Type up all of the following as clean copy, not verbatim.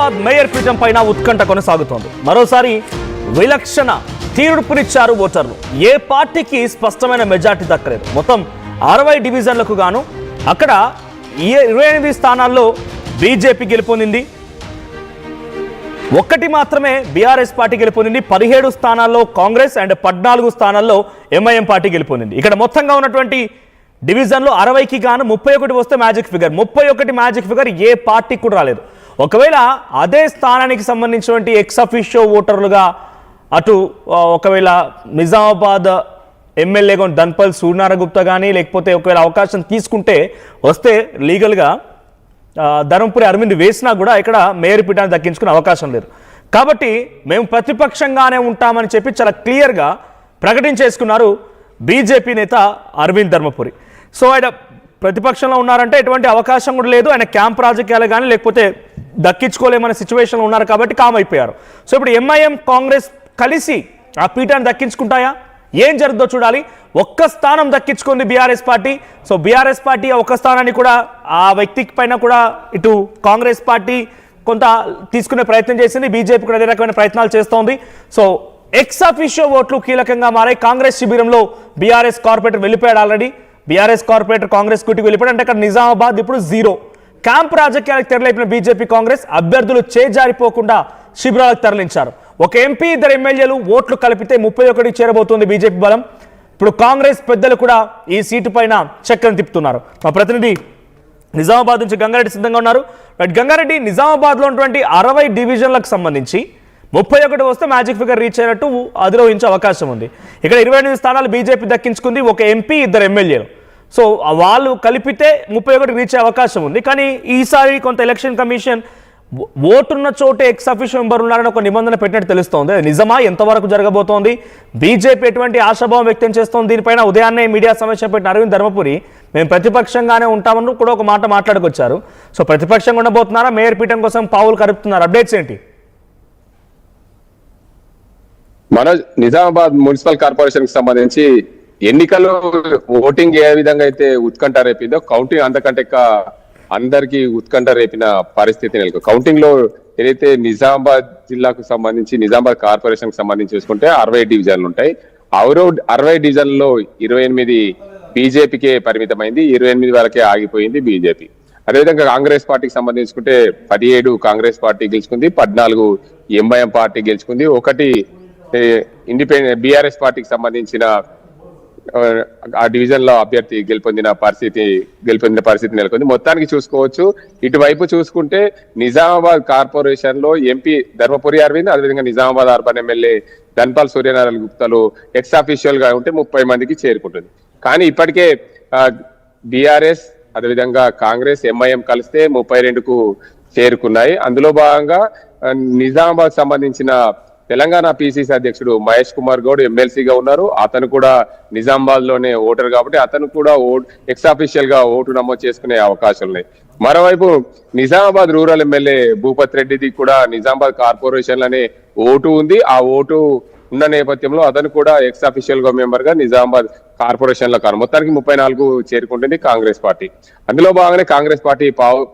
Nizamabad mayor పీఠం పైన ఉత్కంఠ కొనసాగుతోంది. మరోసారి విలక్షణ తీర్పునిచ్చారు ఓటర్లు. ఏ పార్టీకి స్పష్టమైన మెజార్టీ దక్కలేదు. మొత్తం 60 డివిజన్లకు గాను అక్కడ 28 స్థానాల్లో బీజేపీ గెలుపొందింది. ఒక్కటి మాత్రమే బీఆర్ఎస్ పార్టీ గెలుపొందింది. 17 స్థానాల్లో కాంగ్రెస్ అండ్ 14 స్థానాల్లో ఎంఐఎం పార్టీ గెలుపొందింది. ఇక్కడ మొత్తంగా ఉన్నటువంటి డివిజన్లో 60కి గాను 31 వస్తే మ్యాజిక్ ఫిగర్. 31 మ్యాజిక్ ఫిగర్ ఏ పార్టీకి కూడా రాలేదు. ఒకవేళ అదే స్థానానికి సంబంధించినటువంటి ఎక్స్ అఫీషియో ఓటర్లుగా అటు ఒకవేళ నిజామాబాద్ ఎమ్మెల్యేగా ధన్పల్ సూర్యనారాయణ గుప్తా కానీ లేకపోతే ఒకవేళ అవకాశం తీసుకుంటే వస్తే లీగల్గా ధర్మపురి అరవింద్ వేసినా కూడా ఇక్కడ మేయర్ పీఠాన్ని దక్కించుకునే అవకాశం లేదు. కాబట్టి మేము ప్రతిపక్షంగానే ఉంటామని చెప్పి చాలా క్లియర్గా ప్రకటించేసుకున్నారు బీజేపీ నేత అరవింద్ ధర్మపురి. సో ఆయన ప్రతిపక్షంలో ఉన్నారంటే ఎటువంటి అవకాశం కూడా లేదు. ఆయన క్యాంప్ రాజకీయాలు కానీ లేకపోతే దక్కించుకోలేమనే సిచ్యువేషన్లో ఉన్నారు కాబట్టి కామ్ అయిపోయారు. సో ఇప్పుడు ఎంఐఎం కాంగ్రెస్ కలిసి ఆ పీఠాన్ని దక్కించుకుంటాయా, ఏం జరుగుతుందో చూడాలి. ఒక్క స్థానం దక్కించుకుంది BRS party. So BRS party ఒక్క స్థానాన్ని కూడా ఆ వ్యక్తికి పైన కూడా ఇటు కాంగ్రెస్ పార్టీ కొంత తీసుకునే ప్రయత్నం చేసింది. బీజేపీ కూడా అదే రకమైన ప్రయత్నాలు చేస్తోంది. సో ఎక్స్ అఫీషియో ఓట్లు కీలకంగా మారాయి. కాంగ్రెస్ శిబిరంలో బీఆర్ఎస్ కార్పొరేటర్ వెళ్ళిపోయాడు ఆల్రెడీ. బీఆర్ఎస్ కార్పొరేటర్ కాంగ్రెస్ కుటికి వెళ్ళిపోయాడు. అంటే అక్కడ నిజామాబాద్ ఇప్పుడు 0. క్యాంప్ రాజకీయాలకు తెరలేపిన బీజేపీ కాంగ్రెస్ అభ్యర్థులు చేజారిపోకుండా శిబిరాలకు తరలించారు. ఒక ఎంపీ 2 ఎమ్మెల్యేలు ఓట్లు కలిపితే 31కి చేరబోతోంది బీజేపీ బలం. ఇప్పుడు కాంగ్రెస్ పెద్దలు కూడా ఈ సీటు పైన చక్రం తిప్పుతున్నారు. మా ప్రతినిధి నిజామాబాద్ నుంచి గంగారెడ్డి సిద్ధంగా ఉన్నారు. గంగారెడ్డి, నిజామాబాద్లో ఉన్నటువంటి 60 డివిజన్లకు సంబంధించి 31 వస్తే మ్యాజిక్ ఫిగర్ రీచ్ అయినట్టు అధిరోహించే అవకాశం ఉంది. ఇక్కడ 28 స్థానాలు బీజేపీ దక్కించుకుంది. ఒక ఎంపీ 2 ఎమ్మెల్యేలు. సో వాళ్ళు కలిపితే 31కి రీచ్ అయ్యే అవకాశం ఉంది. కానీ ఈసారి కొంత ఎలక్షన్ కమిషన్ ఓటున్న చోటే ఎక్స్ అఫీషియో మెంబర్ ఉన్నారని ఒక నిబంధన పెట్టినట్టు తెలుస్తోంది. నిజమా? ఎంతవరకు జరగబోతోంది? బీజేపీ ఎటువంటి ఆశాభావం వ్యక్తం చేస్తోంది? దీనిపైన ఉదయాన్నే మీడియా సమావేశం పెట్టిన అరవింద్ ధర్మపురి మేము ప్రతిపక్షంగానే ఉంటామని కూడా ఒక మాట మాట్లాడుకొచ్చారు. సో ప్రతిపక్షంగా ఉండబోతున్నారా? మేయర్ పీఠం కోసం పావులు కరుపుతున్నారు. అప్డేట్స్ ఏంటి? మనోజ్, నిజామాబాద్ మున్సిపల్ కార్పొరేషన్ కి సంబంధించి ఎన్నికల్లో ఓటింగ్ ఏ విధంగా అయితే ఉత్కంఠ రేపిందో కౌంటింగ్ అంతకంటే అందరికి ఉత్కంఠ రేపిన పరిస్థితి నెలకొంది. కౌంటింగ్ లో ఏదైతే నిజామాబాద్ జిల్లాకు సంబంధించి నిజామాబాద్ కార్పొరేషన్ కి సంబంధించి చూసుకుంటే 60 డివిజన్లు ఉంటాయి. 60 డివిజన్లలో 28 బీజేపీకే పరిమితమైంది. 28 వరకే ఆగిపోయింది బీజేపీ. అదేవిధంగా కాంగ్రెస్ పార్టీకి సంబంధించుకుంటే 17 కాంగ్రెస్ పార్టీ గెలుచుకుంది, 14 ఎంఐఎం పార్టీ గెలుచుకుంది, 1 ఇండిపెండెంట్ బీఆర్ఎస్ పార్టీకి సంబంధించిన ఆ డివిజన్ లో అభ్యర్థి గెలుపొందిన పరిస్థితి నెలకొంది. మొత్తానికి చూసుకోవచ్చు. ఇటువైపు చూసుకుంటే నిజామాబాద్ కార్పొరేషన్ లో ఎంపీ ధర్మపురి అరవింద్, అదేవిధంగా నిజామాబాద్ అర్బన్ ఎమ్మెల్యే ధన్పాల్ సూర్యనారాయణ గుప్తాలు ఎక్స్ అఫీషియల్ గా ఉంటే 30 మందికి చేరుకుంటుంది. కానీ ఇప్పటికే బీఆర్ఎస్ అదేవిధంగా కాంగ్రెస్ ఎంఐఎం కలిస్తే 32కు చేరుకున్నాయి. అందులో భాగంగా నిజామాబాద్ సంబంధించిన తెలంగాణ పిసిసి అధ్యక్షుడు మహేష్ కుమార్ గౌడ్ ఎమ్మెల్సీగా ఉన్నారు. అతను కూడా నిజామాబాద్ లోనే ఓటర్ కాబట్టి అతను కూడా ఎక్స్ అఫీషియల్ గా ఓటు నమోదు చేసుకునే అవకాశాలు ఉన్నాయి. మరోవైపు నిజామాబాద్ రూరల్ ఎమ్మెల్యే భూపత్ రెడ్డిది కూడా నిజామాబాద్ కార్పొరేషన్ లోనే ఓటు ఉంది. ఆ ఓటు ఉన్న నేపథ్యంలో అతను కూడా ఎక్స్ అఫీషియల్ గా మెంబర్ గా నిజామాబాద్ కార్పొరేషన్ లో మొత్తానికి 34 చేరుకుంటుంది కాంగ్రెస్ పార్టీ. అందులో భాగంగానే కాంగ్రెస్ పార్టీ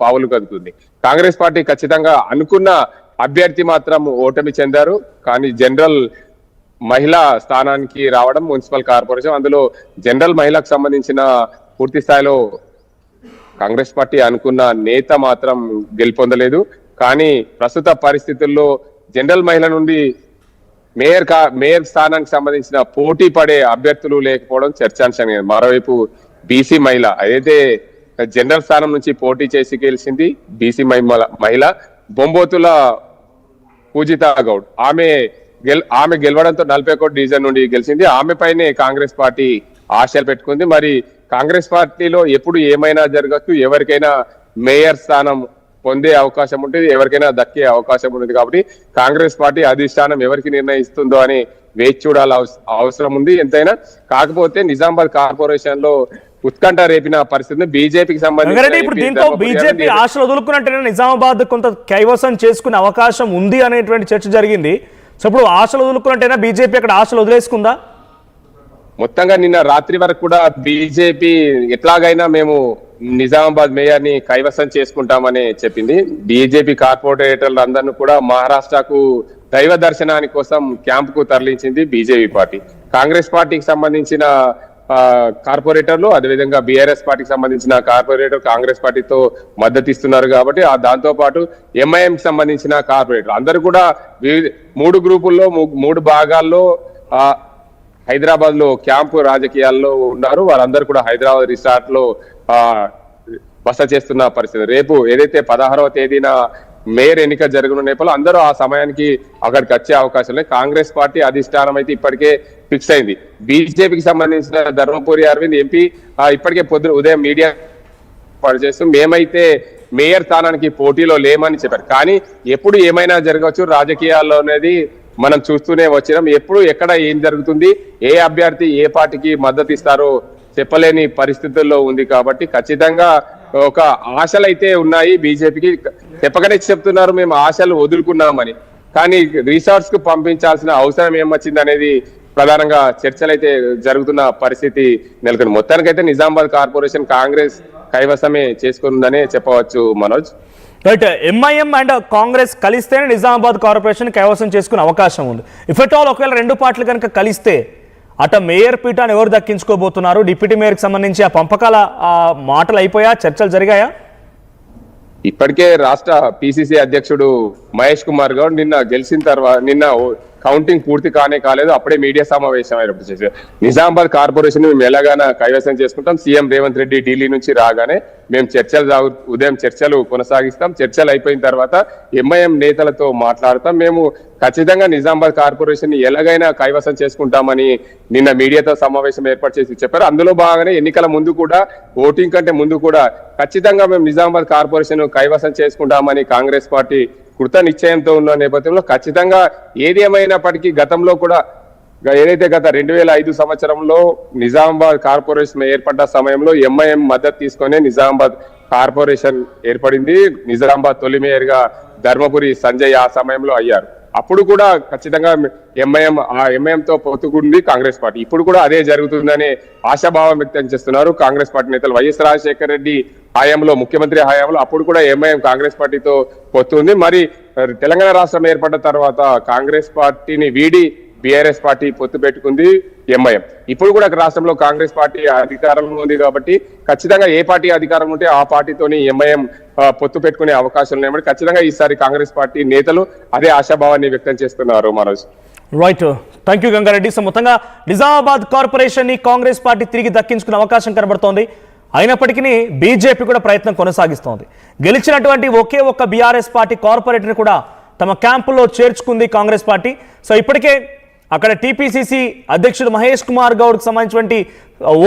పావులు కదుతుంది. కాంగ్రెస్ పార్టీ ఖచ్చితంగా అనుకున్న అభ్యర్థి మాత్రం ఓటమి చెందారు. కానీ జనరల్ మహిళా స్థానానికి రావడం మున్సిపల్ కార్పొరేషన్, అందులో జనరల్ మహిళకు సంబంధించిన పూర్తి స్థాయిలో కాంగ్రెస్ పార్టీ అనుకున్న నేత మాత్రం గెలుపొందలేదు. కానీ ప్రస్తుత పరిస్థితుల్లో జనరల్ మహిళ నుండి మేయర్ స్థానానికి సంబంధించిన పోటీ పడే అభ్యర్థులు లేకపోవడం చర్చాంశం. మరోవైపు బీసీ మహిళ ఏదైతే జనరల్ స్థానం నుంచి పోటీ చేసి గెలిచింది బీసీ మహిళ బొంబోతుల పూజితా గౌడ్, ఆమె గెలవడంతో 41 డివిజన్ నుండి గెలిచింది. ఆమె పైనే కాంగ్రెస్ పార్టీ ఆశలు పెట్టుకుంది. మరి కాంగ్రెస్ పార్టీలో ఎప్పుడు ఏమైనా జరగచ్చు, ఎవరికైనా మేయర్ స్థానం పొందే అవకాశం ఉంటుంది, ఎవరికైనా దక్కే అవకాశం ఉంటుంది. కాబట్టి కాంగ్రెస్ పార్టీ అధిష్టానం ఎవరికి నిర్ణయిస్తుందో అని వేచి చూడాల అవసరం ఉంది ఎంతైనా. కాకపోతే నిజామాబాద్ కార్పొరేషన్ లో ఉత్కంఠ రేపిన పరిస్థితి బీజేపీకి సంబంధించి ఇప్పుడు దీంతో బీజేపీ ఆశలు వదులుకున్నట్టే నిజామాబాద్ కొంత కైవసం చేసుకునే అవకాశం ఉంది అనేటువంటి చర్చ జరిగింది. సో ఇప్పుడు ఆశలు వదులుకున్నట్టేనా బీజేపీ అక్కడ ఆశలు వదిలేసుకుందా? మొత్తంగా నిన్న రాత్రి వరకు కూడా బీజేపీ ఎట్లాగైనా మేము నిజామాబాద్ మేయర్ ని కైవసం చేసుకుంటామని చెప్పింది. బీజేపీ కార్పొరేటర్లు అందరినీ కూడా మహారాష్ట్రకు దైవ దర్శనాని కోసం క్యాంప్ కు తరలించింది బీజేపీ పార్టీ. కాంగ్రెస్ పార్టీకి సంబంధించిన కార్పొరేటర్లు, అదేవిధంగా బీఆర్ఎస్ పార్టీకి సంబంధించిన కార్పొరేటర్ కాంగ్రెస్ పార్టీతో మద్దతు ఇస్తున్నారు కాబట్టి దాంతో పాటు ఎంఐఎం కి సంబంధించిన కార్పొరేటర్ అందరూ కూడా 3 గ్రూపుల్లో 3 భాగాల్లో హైదరాబాద్ లో క్యాంపు రాజకీయాల్లో ఉన్నారు. వారందరూ కూడా హైదరాబాద్ రిసార్ట్ లో బస చేస్తున్న పరిస్థితి. రేపు ఏదైతే 16వ తేదీన మేయర్ ఎన్నిక జరగనున్న నేపథ్యంలో అందరూ ఆ సమయానికి అక్కడికి వచ్చే అవకాశం లేదు. కాంగ్రెస్ పార్టీ అధిష్టానం అయితే ఇప్పటికే ఫిక్స్ అయింది. బీజేపీకి సంబంధించిన ధర్మపురి అరవింద్ ఎంపీ ఇప్పటికే ఉదయం మీడియా పనిచేస్తూ మేమైతే మేయర్ స్థానానికి పోటీలో లేమని చెప్పారు. కానీ ఎప్పుడు ఏమైనా జరగవచ్చు రాజకీయాల్లో అనేది మనం చూస్తూనే వచ్చినాం. ఎప్పుడు ఎక్కడ ఏం జరుగుతుంది, ఏ అభ్యర్థి ఏ పార్టీకి మద్దతు ఇస్తారో చెప్పలేని పరిస్థితుల్లో ఉంది. కాబట్టి ఖచ్చితంగా ఒక ఆశలు అయితే ఉన్నాయి బీజేపీకి. చెప్పగానే చెప్తున్నారు మేము ఆశలు వదులుకున్నామని, కానీ రిసార్ట్స్ కు పంపించాల్సిన అవసరం ఏమొచ్చింది అనేది ప్రధానంగా చర్చలు అయితే జరుగుతున్న పరిస్థితి నెలకొంది. మొత్తానికైతే నిజామాబాద్ కార్పొరేషన్ కాంగ్రెస్ కైవసమే చేసుకుందనే చెప్పవచ్చు Manoj. Right, MIM and Congress కలిస్తేనే నిజామాబాద్ కార్పొరేషన్ కైవసం చేసుకునే అవకాశం ఉంది. ఇఫ్ ఎట్ ఆల్ ఒకవేళ 2 పార్టీలు కనుక కలిస్తే అట మేయర్ పీఠాన్ని ఎవరు దక్కించుకోబోతున్నారు? డిప్యూటీ మేయర్కి సంబంధించి ఆ పంపకాల మాటలు అయిపోయా, చర్చలు జరిగాయా? ఇప్పటికే రాష్ట్ర పిసిసి అధ్యక్షుడు మహేష్ కుమార్ గౌడ్ నిన్న గెలిచిన తర్వాత నిన్న కౌంటింగ్ పూర్తి కాలేదు, అప్పుడే మీడియా సమావేశం ఏర్పాటు చేశారు. నిజామాబాద్ కార్పొరేషన్ మేము ఎలాగైనా కైవసం చేసుకుంటాం, సీఎం రేవంత్ రెడ్డి ఢిల్లీ నుంచి రాగానే మేము ఉదయం చర్చలు కొనసాగిస్తాం, చర్చలు అయిపోయిన తర్వాత ఎంఐఎం నేతలతో మాట్లాడతాం, మేము ఖచ్చితంగా నిజామాబాద్ కార్పొరేషన్ ఎలాగైనా కైవసం చేసుకుంటామని నిన్న మీడియాతో సమావేశం ఏర్పాటు చేసి చెప్పారు. అందులో భాగంగానే ఎన్నికల ముందు కూడా, ఓటింగ్ కంటే ముందు కూడా ఖచ్చితంగా మేము నిజామాబాద్ కార్పొరేషన్ కైవసం చేసుకుంటామని కాంగ్రెస్ పార్టీ కృత నిశ్చయంతో ఉన్న నేపథ్యంలో ఖచ్చితంగా ఏది ఏమైనప్పటికీ గతంలో కూడా ఏదైతే గత 2005 సంవత్సరంలో నిజామాబాద్ కార్పొరేషన్ ఏర్పడ్డ సమయంలో ఎంఐఎం మద్దతు తీసుకునే నిజామాబాద్ కార్పొరేషన్ ఏర్పడింది. నిజామాబాద్ తొలి మేయర్ గా ధర్మపురి సంజయ్ ఆ సమయంలో అయ్యారు. అప్పుడు కూడా ఖచ్చితంగా ఎంఐఎంతో పొత్తుకుంది కాంగ్రెస్ పార్టీ. ఇప్పుడు కూడా అదే జరుగుతుందని ఆశాభావం వ్యక్తం చేస్తున్నారు కాంగ్రెస్ పార్టీ నేతలు. వైఎస్ రాజశేఖర రెడ్డి హయాంలో, ముఖ్యమంత్రి హయాంలో అప్పుడు కూడా ఎంఐఎం కాంగ్రెస్ పార్టీతో పొత్తుంది. మరి తెలంగాణ రాష్ట్రం ఏర్పడ్డ తర్వాత కాంగ్రెస్ పార్టీని వీడి బీఆర్ఎస్ పార్టీ పొత్తు పెట్టుకుంది ఎంఐఎం. ఇప్పుడు కూడా రాష్ట్రంలో కాంగ్రెస్ పార్టీ అధికారంలో ఉంది కాబట్టి ఖచ్చితంగా ఏ పార్టీ అధికారం ఉంటే ఆ పార్టీతోని ఎంఐఎం పొత్తు పెట్టుకునే అవకాశం ఉన్నాయి. ఖచ్చితంగా ఈసారి కాంగ్రెస్ పార్టీ నేతలు అదే ఆశాభావాన్ని వ్యక్తం చేస్తున్నారు Manoj. Right, thank you Gangareddy. So మొత్తంగా నిజామాబాద్ కార్పొరేషన్ ని కాంగ్రెస్ పార్టీ తిరిగి దక్కించుకునే అవకాశం కనబడుతోంది. అయినప్పటికీ బీజేపీ కూడా ప్రయత్నం కొనసాగిస్తోంది. గెలిచినటువంటి ఒకే ఒక్క బీఆర్ఎస్ పార్టీ కార్పొరేటర్ని కూడా తమ క్యాంపులో చేర్చుకుంది కాంగ్రెస్ పార్టీ. సో ఇప్పటికే అక్కడ టీపీసీసీ అధ్యక్షుడు మహేష్ కుమార్ గౌడ్కి సంబంధించినటువంటి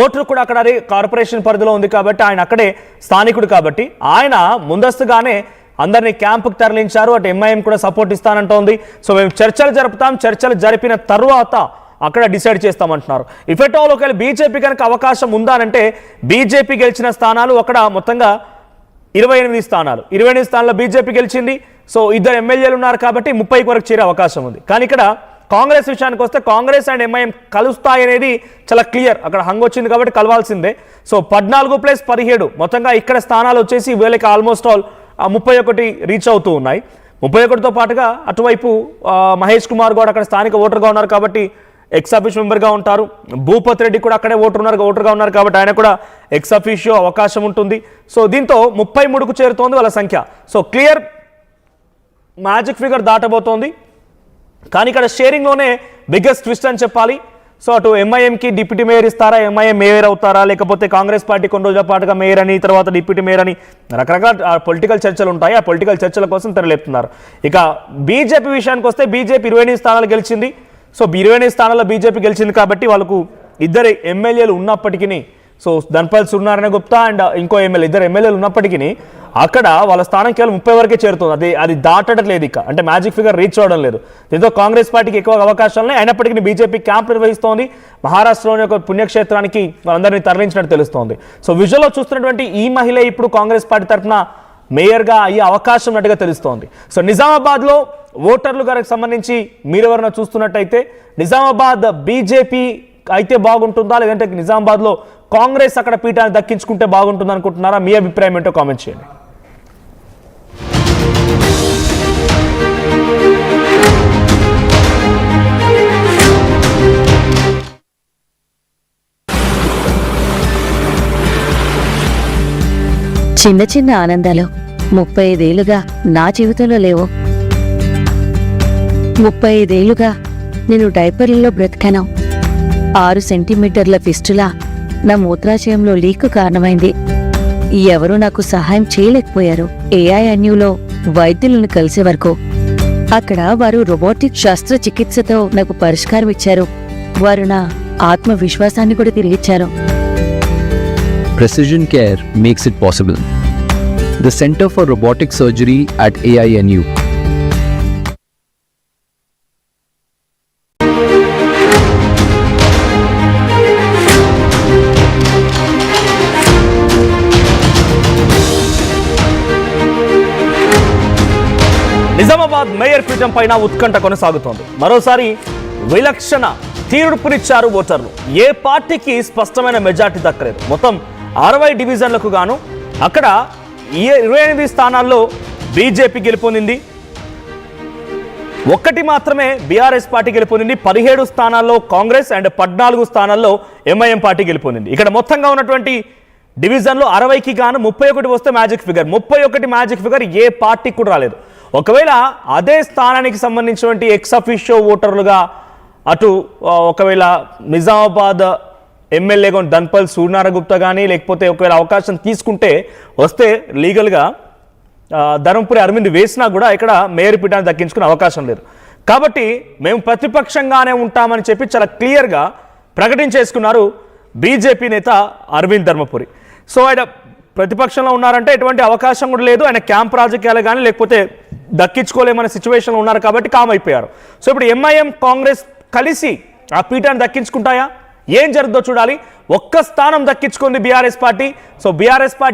ఓట్లు కూడా అక్కడ కార్పొరేషన్ పరిధిలో ఉంది కాబట్టి ఆయన అక్కడే స్థానికుడు కాబట్టి ఆయన ముందస్తుగానే అందరినీ క్యాంపుకు తరలించారు. అటు ఎంఐఎం కూడా సపోర్ట్ ఇస్తానంటోంది. సో మేము చర్చలు జరుపుతాం, చర్చలు జరిపిన తర్వాత అక్కడ డిసైడ్ చేస్తామంటున్నారు. ఇఫ్ ఎట్ ఆల్ ఒకవేళ బీజేపీ కనుక అవకాశం ఉందానంటే బీజేపీ గెలిచిన స్థానాలు అక్కడ మొత్తంగా 28 స్థానాలు, 28 స్థానాల్లో బీజేపీ గెలిచింది. సో 2 ఎమ్మెల్యేలు ఉన్నారు కాబట్టి 30 వరకు చేరే అవకాశం ఉంది. కానీ ఇక్కడ కాంగ్రెస్ విషయానికి వస్తే కాంగ్రెస్ అండ్ ఎంఐఎం కలుస్తాయనేది చాలా క్లియర్. అక్కడ హంగ్ వచ్చింది కాబట్టి కలవాల్సిందే. సో 14+17 మొత్తంగా ఇక్కడ స్థానాలు వచ్చేసి వీళ్ళకి ఆల్మోస్ట్ ఆల్ 31 రీచ్ అవుతూ ఉన్నాయి. 31తో పాటుగా అటువైపు మహేష్ కుమార్ గౌడ్ అక్కడ స్థానిక ఓటర్గా ఉన్నారు కాబట్టి ఎక్స్ అఫీషియో మెంబర్గా ఉంటారు. భూపత్ రెడ్డి కూడా అక్కడే ఓటర్గా ఉన్నారు కాబట్టి ఆయన కూడా ఎక్స్ అఫీషియో అవకాశం ఉంటుంది. సో దీంతో 33కు చేరుతోంది వాళ్ళ సంఖ్య. సో క్లియర్ మ్యాజిక్ ఫిగర్ దాటబోతోంది. కానీ ఇక్కడ షేరింగ్లోనే బిగ్గెస్ట్ ట్విస్ట్ అని చెప్పాలి. సో అటు ఎంఐఎంకి డిప్యూటీ మేయర్ ఇస్తారా, ఎంఐఎం మేయర్ అవుతారా, లేకపోతే కాంగ్రెస్ పార్టీ కొన్ని రోజుల పాటుగా మేయర్ అని, తర్వాత డిప్యూటీ మేయర్ అని రకరకాల పొలిటికల్ చర్చలు ఉంటాయి. ఆ పొలిటికల్ చర్చల కోసం తెరలేపుతున్నారు. ఇక బీజేపీ విషయానికి వస్తే బీజేపీ 28 స్థానాలు గెలిచింది. సో 28 స్థానాల్లో బీజేపీ గెలిచింది కాబట్టి వాళ్ళకు 2 ఎమ్మెల్యేలు ఉన్నప్పటికీ, సో ధన్పాల్ సునారాయణ గుప్తా అండ్ ఇంకో ఎమ్మెల్యే, 2 ఎమ్మెల్యేలు ఉన్నప్పటికీ అక్కడ వాళ్ళ స్థానం కేవలం 30 వరకే చేరుతుంది. అది దాటడం లేదు, ఇక అంటే మ్యాజిక్ ఫిగర్ రీచ్ అవ్వడం లేదు. దీంతో కాంగ్రెస్ పార్టీకి ఎక్కువ అవకాశాలు అయినప్పటికీ బీజేపీ క్యాంప్ నిర్వహిస్తోంది. మహారాష్ట్రలోని ఒక పుణ్యక్షేత్రానికి వాళ్ళందరినీ తరలించినట్టు తెలుస్తోంది. సో విజువల్లో చూస్తున్నటువంటి ఈ మహిళ ఇప్పుడు కాంగ్రెస్ పార్టీ తరఫున మేయర్గా అయ్యే అవకాశం ఉన్నట్టుగా తెలుస్తోంది. సో నిజామాబాద్లో ఓటర్లు గారికి సంబంధించి మీరు ఎవరైనా చూస్తున్నట్టయితే నిజామాబాద్ బీజేపీ అయితే బాగుంటుందా, లేదంటే నిజామాబాద్లో కాంగ్రెస్ అక్కడ పీఠాన్ని దక్కించుకుంటే బాగుంటుంది అనుకుంటున్నారా? మీ అభిప్రాయం ఏంటో కామెంట్ చేయండి. చిన్న చిన్న ఆనందాలు 35 ఏళ్లుగా నా జీవితంలో లేవు. 35 ఏళ్లుగా నేను డైపర్లలో బ్రతికాను. 6 సెంటీమీటర్ల ఫిస్టులా నా మూత్రాశయంలో లీకు కారణమైంది. ఎవరూ నాకు సహాయం చేయలేకపోయారు. ఏఐఎన్యూలో వైద్యులను కలిసే వరకు. అక్కడ వారు రోబోటిక్ శస్త్రచికిత్సతో నాకు పరిష్కారం ఇచ్చారు. వారు నా ఆత్మవిశ్వాసాన్ని కూడా తిరిగిచ్చారు. Precision Care makes it possible. The Center for Robotic Surgery at AINU. Nizamabad mayor పీఠం పైన ఉత్కంఠ కొనసాగుతోంది. మరోసారి విలక్షణ తీర్పునిచ్చారు ఓటర్లు. ఏ పార్టీకి స్పష్టమైన మెజార్టీ దక్కలేదు. మొత్తం 60 డివిజన్లకు గాను అక్కడ 28 స్థానాల్లో బీజేపీ గెలుపొందింది. ఒక్కటి మాత్రమే బీఆర్ఎస్ పార్టీ గెలుపొందింది. 17 స్థానాల్లో కాంగ్రెస్ అండ్ 14 స్థానాల్లో ఎంఐఎం పార్టీ గెలుపొందింది. ఇక్కడ మొత్తంగా ఉన్నటువంటి డివిజన్లో 60కి గాను 31 వస్తే మ్యాజిక్ ఫిగర్. 31 మ్యాజిక్ ఫిగర్ ఏ పార్టీకి కూడా రాలేదు. ఒకవేళ అదే స్థానానికి సంబంధించినటువంటి ఎక్స్ అఫిషియో ఓటర్లుగా అటు ఒకవేళ నిజామాబాద్ ఎమ్మెల్యేగా ధన్పల్ సూర్యనారాయణ కానీ లేకపోతే ఒకవేళ అవకాశం తీసుకుంటే వస్తే లీగల్గా ధర్మపురి అరవింద్ వేసినా కూడా ఇక్కడ మేయర్ పీఠాన్ని దక్కించుకునే అవకాశం లేదు. కాబట్టి మేము ప్రతిపక్షంగానే ఉంటామని చెప్పి చాలా క్లియర్గా ప్రకటించేసుకున్నారు బీజేపీ నేత అరవింద్ ధర్మపురి. సో ఆయన ప్రతిపక్షంలో ఉన్నారంటే ఎటువంటి అవకాశం కూడా లేదు. ఆయన క్యాంప్ రాజకీయాలు కానీ లేకపోతే దక్కించుకోలేమనే సిచ్యువేషన్లో ఉన్నారు కాబట్టి కామ్ అయిపోయారు. సో ఇప్పుడు ఎంఐఎం కాంగ్రెస్ కలిసి ఆ పీఠాన్ని దక్కించుకుంటాయా? ఏం జరుగుతుందో చూడాలి. ఒక్క స్థానం దక్కించుకుంది BRS party. So BRS party